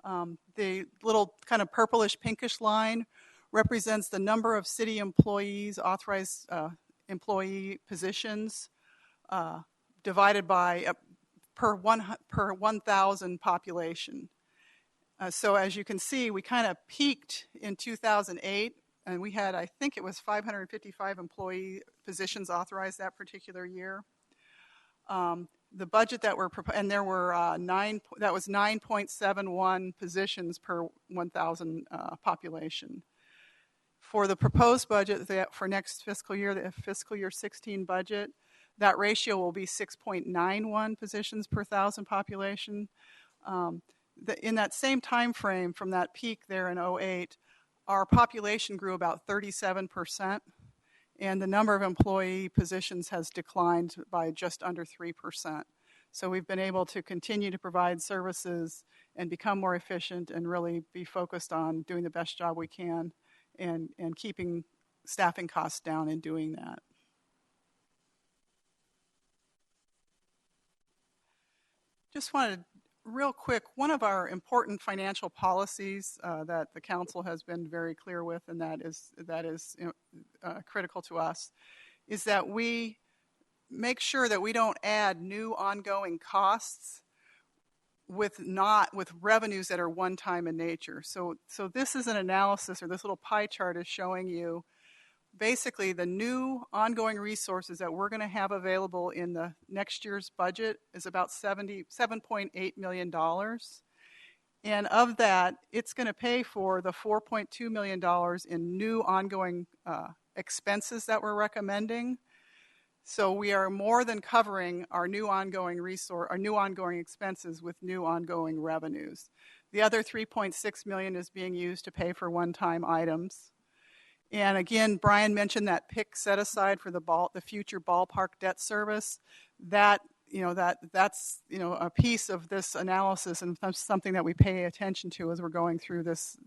The little kind of purplish pinkish line represents the number of city employees, authorized employee positions, divided by per 1,000 population. So as you can see, we kind of peaked in 2008. And we had, I think it was 555 employee positions authorized that particular year. The budget that we're and there were that was 9.71 positions per 1,000 population. For the proposed budget for next fiscal year, the fiscal year 16 budget, that ratio will be 6.91 positions per 1,000 population. In that same time frame from that peak there in 2008, our population grew about 37%, and the number of employee positions has declined by just under 3%. So we've been able to continue to provide services and become more efficient and really be focused on doing the best job we can and keeping staffing costs down in doing that. Just wanted to real quick, one of our important financial policies that the council has been very clear with, and that is critical to us, is that we make sure that we don't add new ongoing costs with revenues that are one-time in nature. So this is an analysis, or this little pie chart is showing you basically the new ongoing resources that we're going to have available in the next year's budget is about $7.8 million. And of that, it's going to pay for the $4.2 million in new ongoing expenses that we're recommending. So we are more than covering our new ongoing expenses with new ongoing revenues. The other $3.6 million is being used to pay for one-time items. And again, Brian mentioned that PIC set aside for the future ballpark debt service. That's a piece of this analysis, and that's something that we pay attention to as we're going through this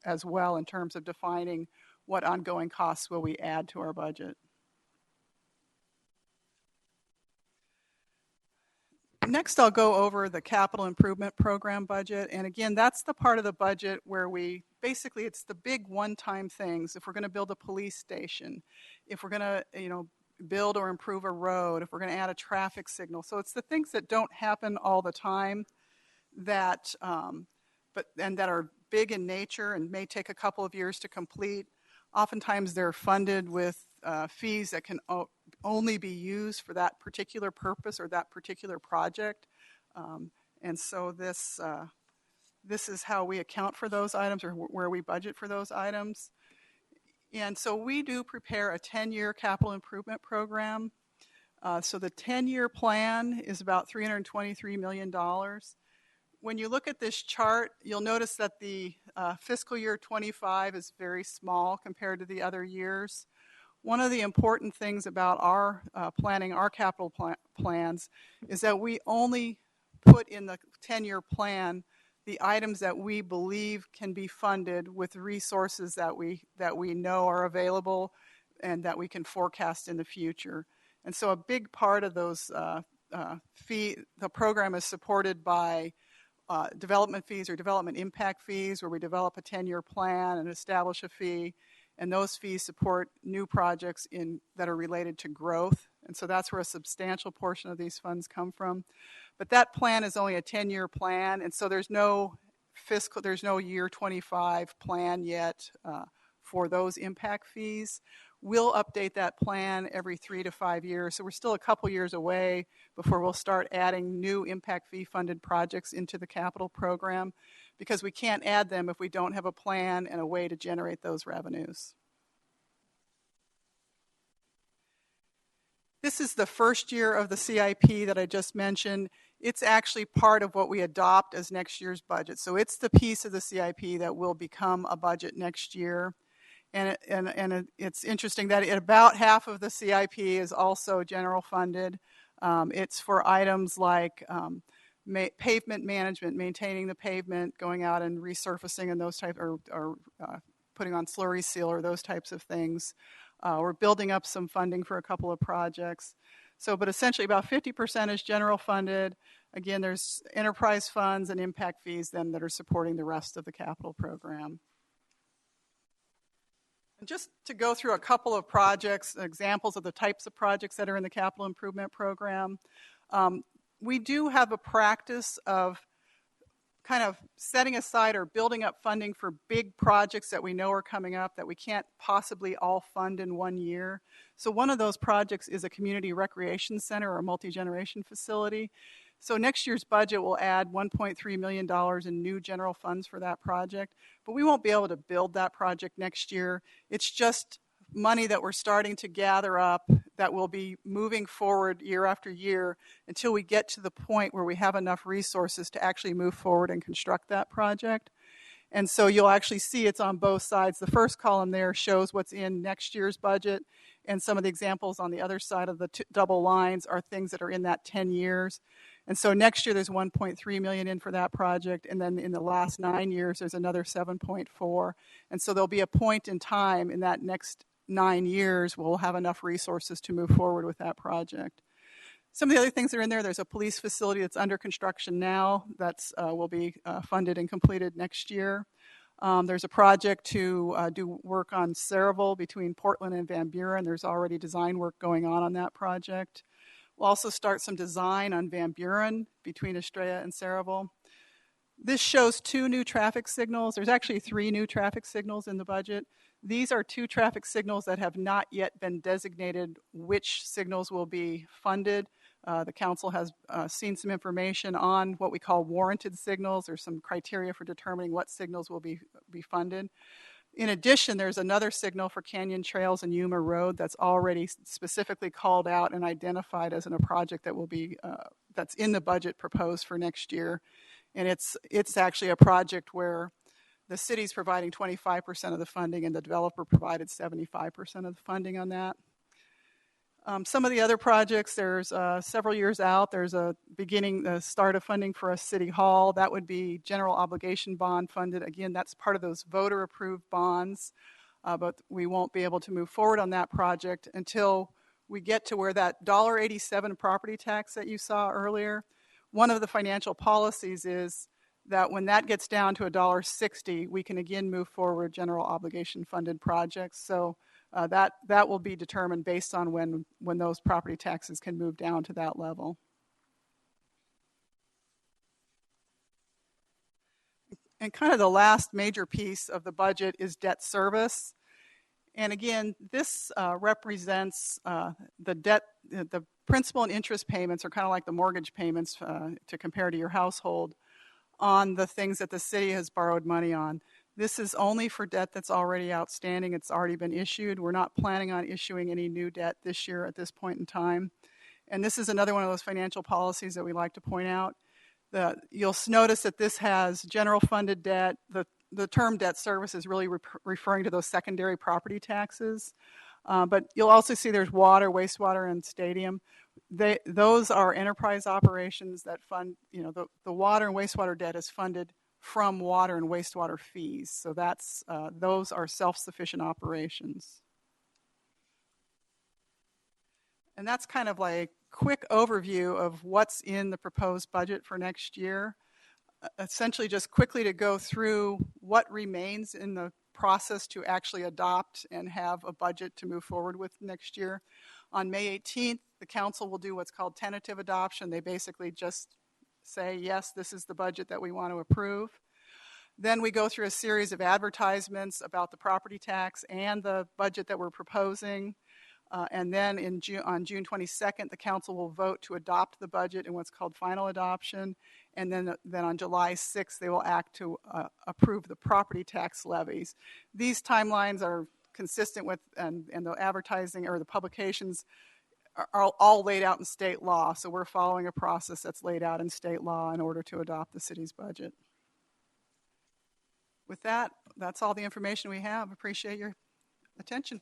as well in terms of defining what ongoing costs will we add to our budget. Next, I'll go over the capital improvement program budget. And again, that's the part of the budget where we basically, it's the big one-time things. If we're going to build a police station, if we're going to, build or improve a road, if we're going to add a traffic signal. So it's the things that don't happen all the time that, that are big in nature and may take a couple of years to complete. Oftentimes they're funded with fees that can only be used for that particular purpose or that particular project. And so this is how we account for those items, or where we budget for those items. And so we do prepare a 10-year capital improvement program. So the 10-year plan is about $323 million. When you look at this chart, you'll notice that the fiscal year 25 is very small compared to the other years. One of the important things about our planning, our capital plans, is that we only put in the 10-year plan the items that we believe can be funded with resources that we know are available and that we can forecast in the future. And so a big part of those the program is supported by development fees or development impact fees, where we develop a 10-year plan and establish a fee, and those fees support new projects that are related to growth. And so that's where a substantial portion of these funds come from. But that plan is only a 10-year plan, and so there's no year 25 plan yet for those impact fees. We'll update that plan every 3 to 5 years, so we're still a couple years away before we'll start adding new impact fee funded projects into the capital program, because we can't add them if we don't have a plan and a way to generate those revenues. This is the first year of the CIP that I just mentioned. It's actually part of what we adopt as next year's budget. So it's the piece of the CIP that will become a budget next year. And it's interesting that about half of the CIP is also general funded. It's for items like pavement management, maintaining the pavement, going out and resurfacing and those types, or putting on slurry seal or those types of things. We're building up some funding for a couple of projects. But essentially about 50% is general funded. Again, there's enterprise funds and impact fees then that are supporting the rest of the capital program. And just to go through a couple of projects, examples of the types of projects that are in the capital improvement program. We do have a practice of kind of setting aside or building up funding for big projects that we know are coming up that we can't possibly all fund in 1 year. So one of those projects is a community recreation center or a multi-generation facility. So next year's budget will add $1.3 million in new general funds for that project, but we won't be able to build that project next year. It's just money that we're starting to gather up that will be moving forward year after year until we get to the point where we have enough resources to actually move forward and construct that project. And so you'll actually see it's on both sides. The first column there shows what's in next year's budget, and some of the examples on the other side of the double lines are things that are in that 10 years. And so next year there's 1.3 million in for that project, and then in the last 9 years there's another 7.4. And so there'll be a point in time in that next 9 years we'll have enough resources to move forward with that project. Some of the other things that are in there, there's a police facility that's under construction now that's will be funded and completed next year. There's a project to do work on Saraville between Portland and Van Buren. There's already design work going on that project. We'll also start some design on Van Buren between Estrella and Saraville. This shows 2 new traffic signals. There's actually 3 new traffic signals in the budget. These are 2 traffic signals that have not yet been designated which signals will be funded. The council has seen some information on what we call warranted signals. There's some criteria for determining what signals will be funded. In addition, there's another signal for Canyon Trails and Yuma Road that's already specifically called out and identified as a project that will be that's in the budget proposed for next year. And it's actually a project where the city's providing 25% of the funding and the developer provided 75% of the funding on that. Some of the other projects, there's several years out, there's the start of funding for a city hall. That would be general obligation bond funded. Again, that's part of those voter approved bonds, but we won't be able to move forward on that project until we get to where that $1.87 property tax that you saw earlier, one of the financial policies is that when that gets down to $1.60, we can again move forward general obligation funded projects. So that will be determined based on when those property taxes can move down to that level. And kind of the last major piece of the budget is debt service. And again, this represents the debt, the principal and interest payments are kind of like the mortgage payments to compare to your household on the things that the city has borrowed money on. This is only for debt that's already outstanding. It's already been issued. We're not planning on issuing any new debt this year at this point in time. And this is another one of those financial policies that we like to point out. You'll notice that this has general funded debt. The term debt service is really referring to those secondary property taxes. But you'll also see there's water, wastewater, and stadium. Those are enterprise operations that fund, the water and wastewater debt is funded from water and wastewater fees. So those are self-sufficient operations. And that's kind of like a quick overview of what's in the proposed budget for next year. Essentially just quickly to go through what remains in the process to actually adopt and have a budget to move forward with next year. On May 18th, the council will do what's called tentative adoption. They basically just say, yes, this is the budget that we want to approve. Then we go through a series of advertisements about the property tax and the budget that we're proposing. And then on June 22nd, the council will vote to adopt the budget in what's called final adoption. And then on July 6th, they will act to approve the property tax levies. These timelines are consistent with, and the advertising or the publications are all laid out in state law. So we're following a process that's laid out in state law in order to adopt the city's budget. With that, that's all the information we have. Appreciate your attention.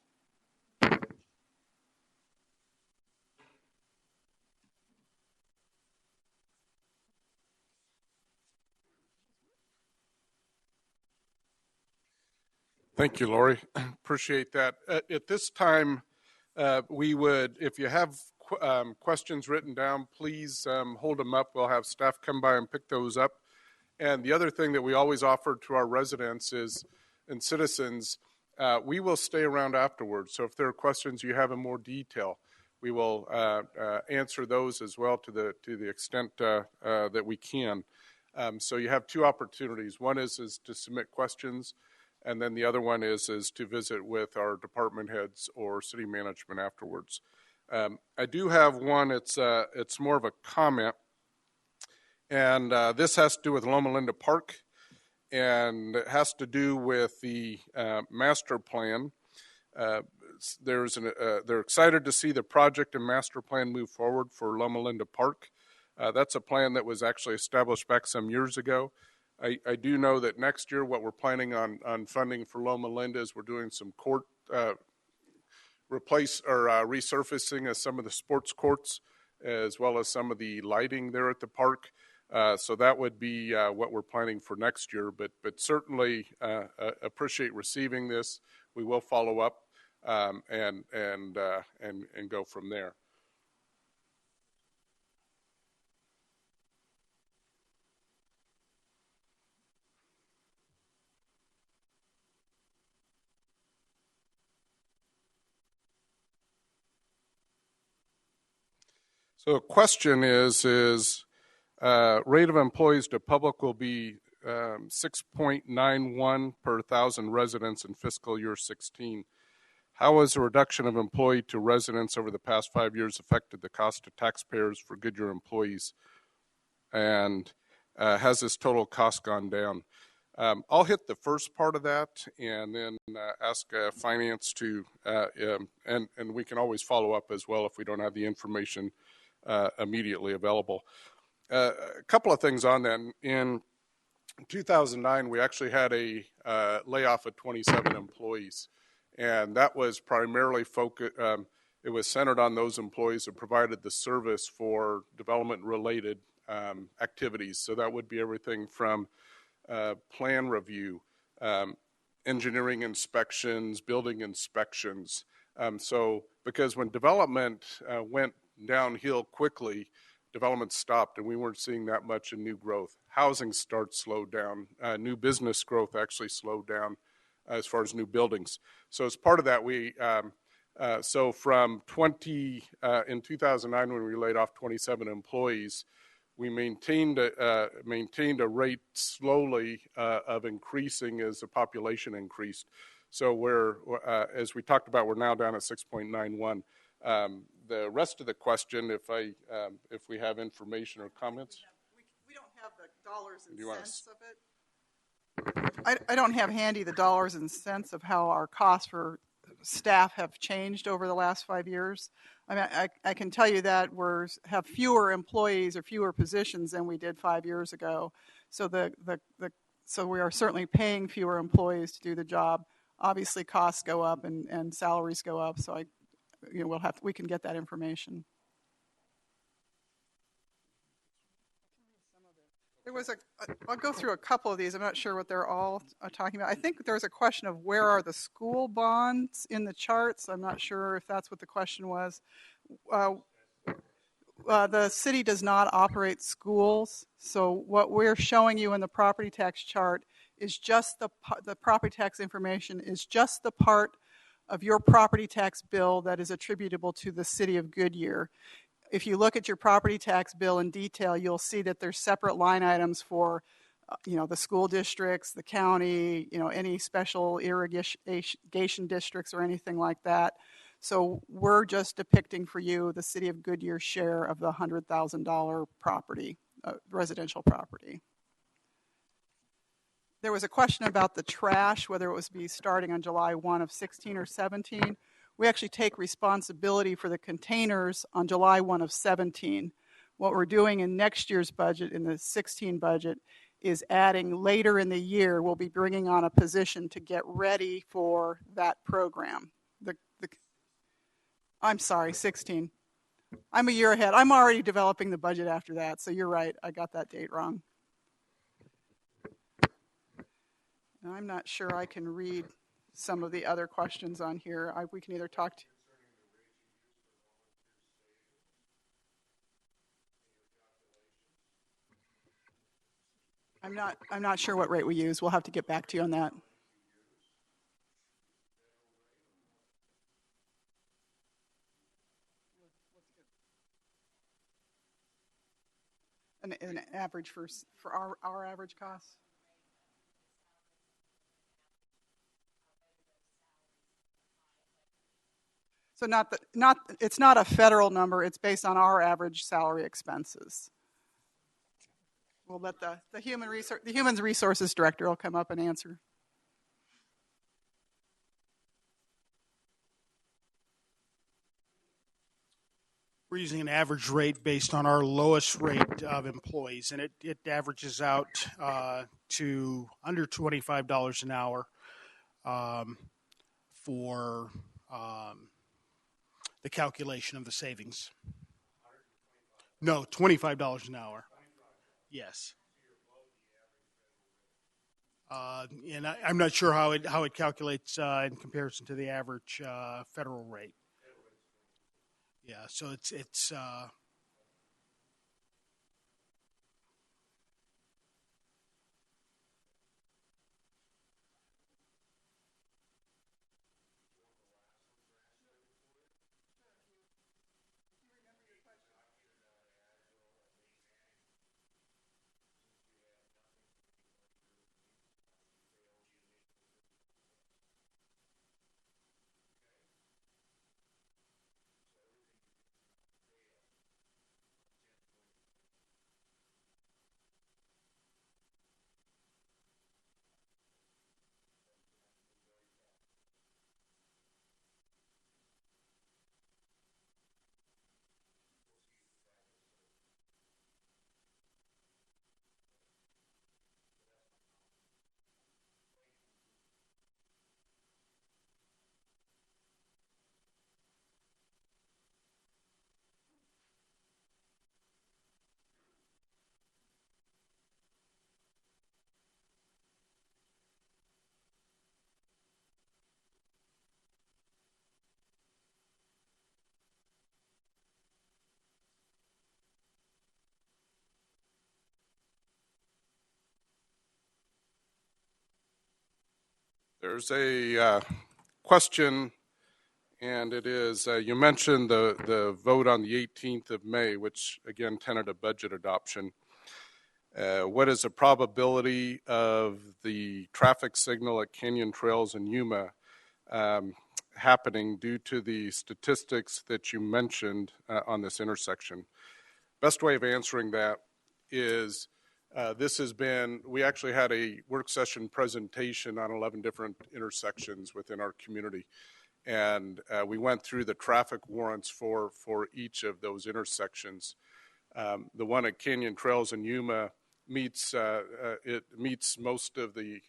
Thank you, Lori. Appreciate that. At this time, we would, if you have questions written down, please hold them up. We'll have staff come by and pick those up. And the other thing that we always offer to our residents and citizens, we will stay around afterwards. So if there are questions you have in more detail, we will answer those as well to the extent that we can. So you have two opportunities. One is to submit questions, and then the other one is to visit with our department heads or city management afterwards. I do have one. It's more of a comment, and this has to do with Loma Linda Park, and it has to do with the master plan. They're excited to see the project and master plan move forward for Loma Linda Park. That's a plan that was actually established back some years ago. I do know that next year what we're planning on funding for Loma Linda is we're doing some court resurfacing of some of the sports courts, as well as some of the lighting there at the park. So that would be what we're planning for next year. But certainly appreciate receiving this. We will follow up and go from there. So the question is rate of employees to public will be 6.91 per 1,000 residents in fiscal year 16. How has the reduction of employee to residents over the past 5 years affected the cost to taxpayers for Goodyear employees? And has this total cost gone down? I'll hit the first part of that and then ask finance to, and we can always follow up as well if we don't have the information immediately available. A couple of things on that. In 2009, we actually had a layoff of 27 employees, and that was primarily it was centered on those employees that provided the service for development-related activities. So that would be everything from plan review, engineering inspections, building inspections. So because when development went downhill quickly, development stopped, and we weren't seeing that much in new growth. Housing starts slowed down. New business growth actually slowed down as far as new buildings. So as part of that, so from in 2009 when we laid off 27 employees, we maintained a rate slowly of increasing as the population increased. So as we talked about, we're now down at 6.91. The rest of the question, if we have information or comments. We don't have the dollars and cents of it. I don't have handy the dollars and cents of how our costs for staff have changed over the last 5 years. I mean, I can tell you that we have fewer employees or fewer positions than we did 5 years ago. So so we are certainly paying fewer employees to do the job. Obviously, costs go up and salaries go up. So we can get that information. I'll go through a couple of these. I'm not sure what they're all talking about. I think there's a question of where are the school bonds in the charts. I'm not sure if that's what the question was. The city does not operate schools, so what we're showing you in the property tax chart is just the property tax information is just the part of your property tax bill that is attributable to the city of Goodyear. If you look at your property tax bill in detail, you'll see that there's separate line items for, the school districts, the county, any special irrigation districts or anything like that. So we're just depicting for you the city of Goodyear's share of the $100,000 property, residential property. There was a question about the trash, whether it was be starting on July 1 of 16 or 17. We actually take responsibility for the containers on July 1 of 17. What we're doing in next year's budget, in the 16 budget, is adding later in the year, we'll be bringing on a position to get ready for that program. I'm sorry, 16. I'm a year ahead. I'm already developing the budget after that, so you're right. I got that date wrong. Now, I'm not sure I can read some of the other questions on here. We can either talk to. I'm not sure what rate we use. We'll have to get back to you on that. An average for our average costs. So it's not a federal number. It's based on our average salary expenses. We'll let the human resources director will come up and answer. We're using an average rate based on our lowest rate of employees, and it averages out to under $25 an hour for the calculation of the savings. No, $25 an hour. Yes. And I'm not sure how it calculates in comparison to the average federal rate. Yeah, so it's There's a question, and it is, you mentioned the vote on the 18th of May, which again tentative budget adoption. What is the probability of the traffic signal at Canyon Trails and Yuma happening due to the statistics that you mentioned on this intersection? Best way of answering that is we actually had a work session presentation on 11 different intersections within our community. And we went through the traffic warrants for each of those intersections. The one at Canyon Trails and Yuma meets most of the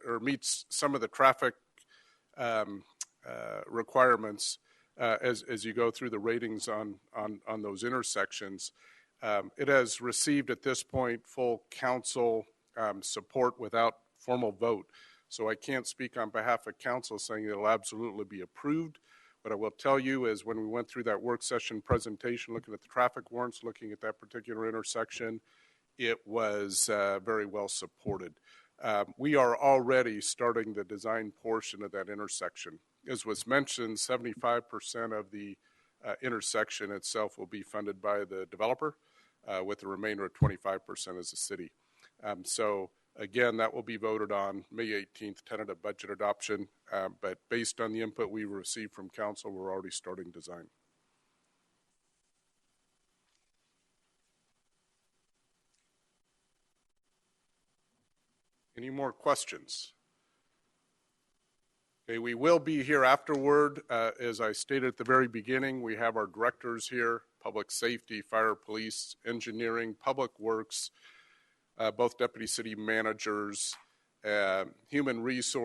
or meets some of the traffic requirements as you go through the ratings on those intersections. It has received at this point full council support without formal vote. So I can't speak on behalf of council saying it'll absolutely be approved. What I will tell you is when we went through that work session presentation, looking at the traffic warrants, looking at that particular intersection, it was very well supported. We are already starting the design portion of that intersection. As was mentioned, 75% of the intersection itself will be funded by the developer, with the remainder of 25% as a city. So again, that will be voted on May 18th, tentative budget adoption, but based on the input we received from council, we're already starting design. Any more questions? Okay, we will be here afterward. As I stated at the very beginning, we have our directors here, public safety, fire, police, engineering, public works, both deputy city managers, human resources.